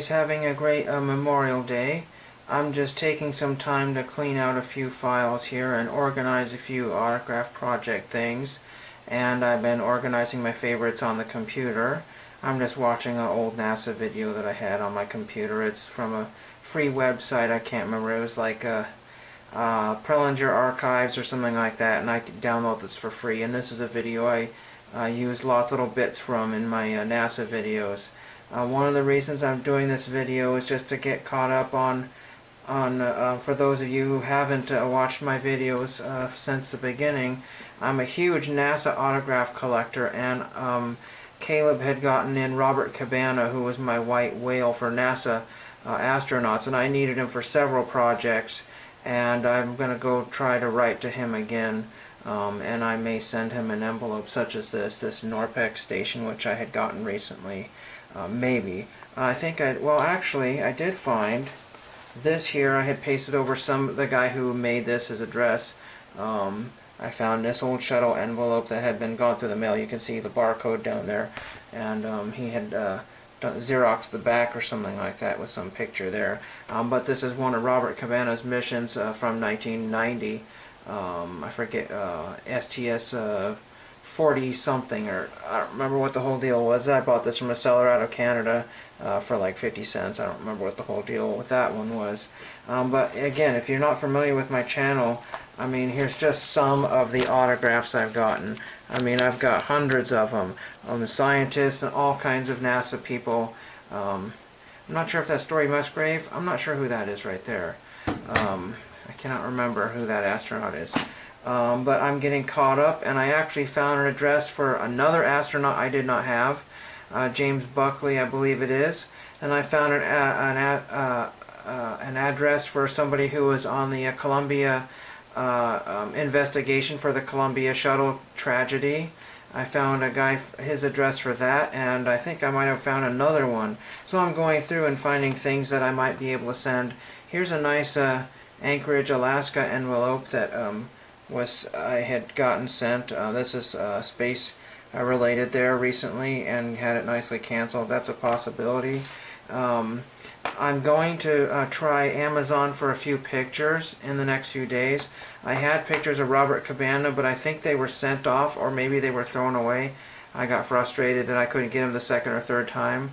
having a great Memorial Day. I'm just taking some time to clean out a few files here and organize a few autograph project things. And I've been organizing my favorites on the computer. I'm just watching an old NASA video that I had on my computer. It's from a free website. I can't remember. It was like Prelinger Archives or something like that, and I could download this for free. And this is a video I use lots of little bits from in my NASA videos. One of the reasons I'm doing this video is just to get caught up on for those of you who haven't watched my videos since the beginning. I'm a huge NASA autograph collector, and Caleb had gotten in Robert Cabana, who was my white whale for NASA astronauts, and I needed him for several projects, and I'm going to go try to write to him again, and I may send him an envelope such as this Norpex station, which I had gotten recently. Maybe. Well, actually, I did find this here. I had pasted over the guy who made this, his address. I found this old shuttle envelope that had been gone through the mail. You can see the barcode down there, and he had Xerox the back or something like that with some picture there. But this is one of Robert Cabana's missions from 1990. I forget, STS 40 something, or I don't remember what the whole deal was. I bought this from a seller out of Canada for like 50 cents. I don't remember what the whole deal with that one was. But again, if you're not familiar with my channel, I mean, here's just some of the autographs I've gotten. I mean, I've got hundreds of them. Scientists and all kinds of NASA people. I'm not sure if that's Story Musgrave. I'm not sure who that is right there. I cannot remember who that astronaut is. But I'm getting caught up, and I actually found an address for another astronaut I did not have, James Buckley, I believe it is, and I found an address for somebody who was on the Columbia investigation for the Columbia shuttle tragedy. I found his address for that, and I think I might have found another one. So I'm going through and finding things that I might be able to send. Here's a nice Anchorage, Alaska envelope that I had gotten sent. This is space related there recently, and had it nicely canceled. That's a possibility. I'm going to try Amazon for a few pictures in the next few days. I had pictures of Robert Cabana, but I think they were sent off, or maybe they were thrown away. I got frustrated that I couldn't get them the second or third time.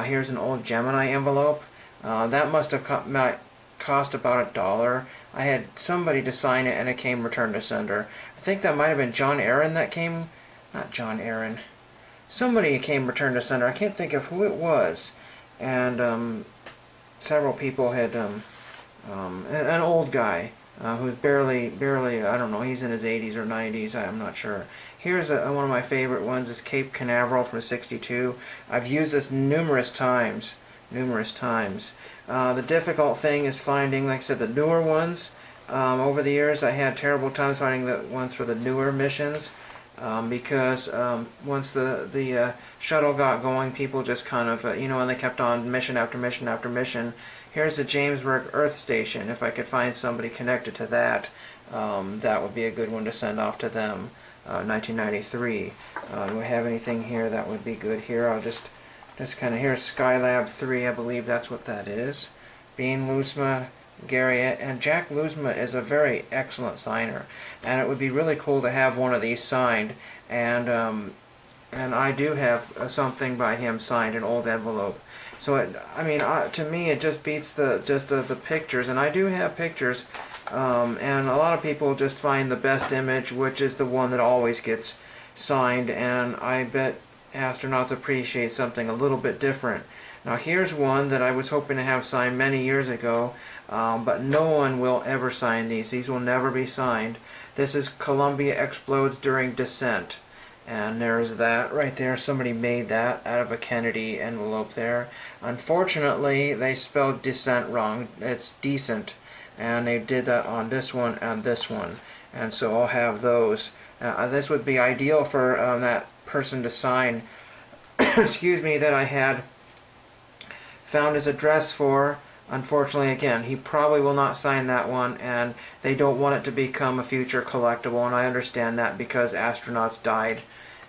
Here's an old Gemini envelope. That must have cost about $1. I had somebody to sign it, and it came return to sender. I think that might have been John Aaron that came. Not John Aaron. Somebody came return to sender. I can't think of who it was. And several people had an old guy who's barely, I don't know, he's in his 80s or 90s, I'm not sure. Here's one of my favorite ones, is Cape Canaveral from '62. I've used this numerous times. The difficult thing is finding, like I said, the newer ones. Over the years, I had terrible times finding the ones for the newer missions. Because once the shuttle got going, people just kind of, and they kept on mission after mission after mission. Here's the Jamesburg Earth Station. If I could find somebody connected to that, that would be a good one to send off to them. 1993. Do we have anything here that would be good here? I'll just kind of, here's Skylab 3, I believe that's what that is. Bean Loosma, Gary, and Jack Loosma is a very excellent signer, and it would be really cool to have one of these signed, and I do have something by him signed, an old envelope. So to me it just beats the pictures, and I do have pictures, and a lot of people just find the best image, which is the one that always gets signed, and I bet astronauts appreciate something a little bit different. Now here's one that I was hoping to have signed many years ago, but no one will ever sign these. These will never be signed. This is Columbia Explodes During Descent. And there's that right there. Somebody made that out of a Kennedy envelope there. Unfortunately, they spelled descent wrong. It's decent. And they did that on this one and this one. And so I'll have those. This would be ideal for that person to sign, excuse me, that I had found his address for. Unfortunately, again, he probably will not sign that one, and they don't want it to become a future collectible, and I understand that because astronauts died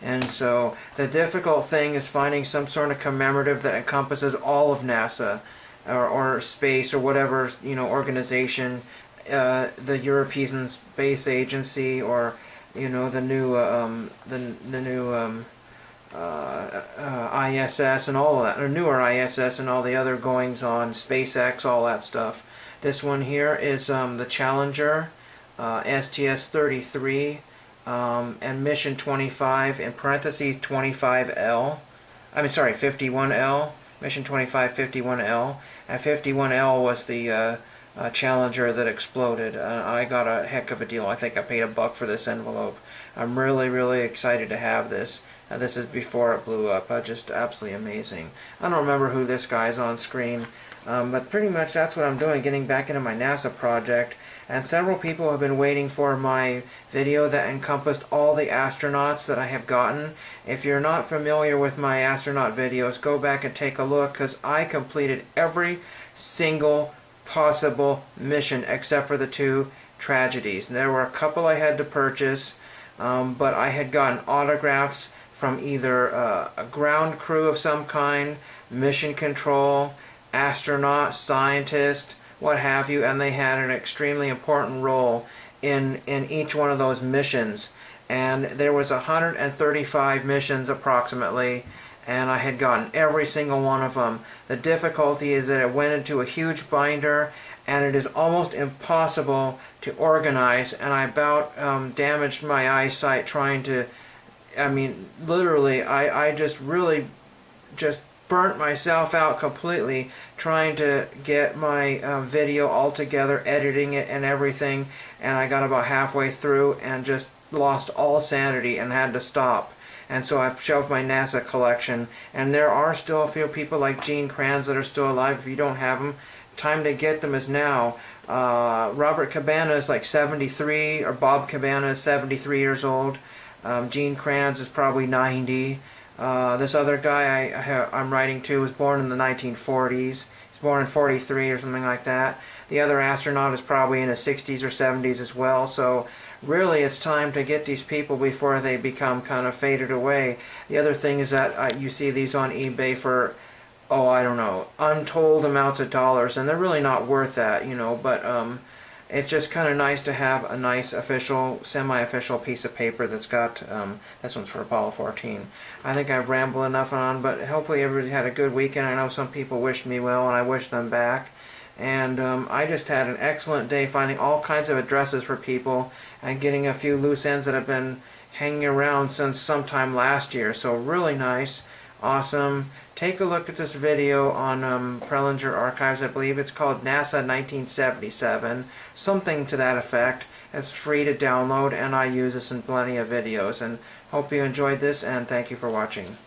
And so the difficult thing is finding some sort of commemorative that encompasses all of NASA or space or whatever, you know, organization, the European Space Agency, or you know, the new ISS and all of that, or newer ISS and all the other goings on, SpaceX, all that stuff. This one here is the Challenger, STS-33, and Mission 25, in parentheses 25L. I mean, sorry, 51L. Mission 25, 51L. And 51L was the Challenger that exploded. I got a heck of a deal. I think I paid $1 for this envelope. I'm really, really excited to have this. This is before it blew up. Just absolutely amazing. I don't remember who this guy is on screen, but pretty much that's what I'm doing, getting back into my NASA project. And several people have been waiting for my video that encompassed all the astronauts that I have gotten. If you're not familiar with my astronaut videos, go back and take a look, because I completed every single possible mission except for the 2 tragedies. And there were a couple I had to purchase, but I had gotten autographs from either a ground crew of some kind, mission control, astronaut, scientist, what have you, and they had an extremely important role in each one of those missions. And there was 135 missions approximately, and I had gotten every single one of them. The difficulty is that it went into a huge binder, and it is almost impossible to organize, and I about damaged my eyesight trying to, I mean, literally, I just really just burnt myself out completely trying to get my video all together, editing it and everything, and I got about halfway through and just lost all sanity and had to stop. And so I've shelved my NASA collection, and there are still a few people like Gene Kranz that are still alive. If you don't have them, time to get them is now. Robert Cabana is like 73, or Bob Cabana is 73 years old. Gene Kranz is probably 90. This other guy I'm writing to was born in the 1940s. He's born in 43 or something like that. The other astronaut is probably in his 60s or 70s as well. So really it's time to get these people before they become kind of faded away. The other thing is that you see these on eBay for, oh, I don't know, untold amounts of dollars, and they're really not worth that, you know, but it's just kind of nice to have a nice official, semi-official piece of paper that's got, this one's for Apollo 14. I think I've rambled enough on, but hopefully everybody had a good weekend. I know some people wished me well, and I wish them back. And I just had an excellent day finding all kinds of addresses for people and getting a few loose ends that have been hanging around since sometime last year. So really nice. Awesome. Take a look at this video on Prelinger Archives. I believe it's called NASA 1977, something to that effect. It's free to download, and I use this in plenty of videos. And hope you enjoyed this, and thank you for watching.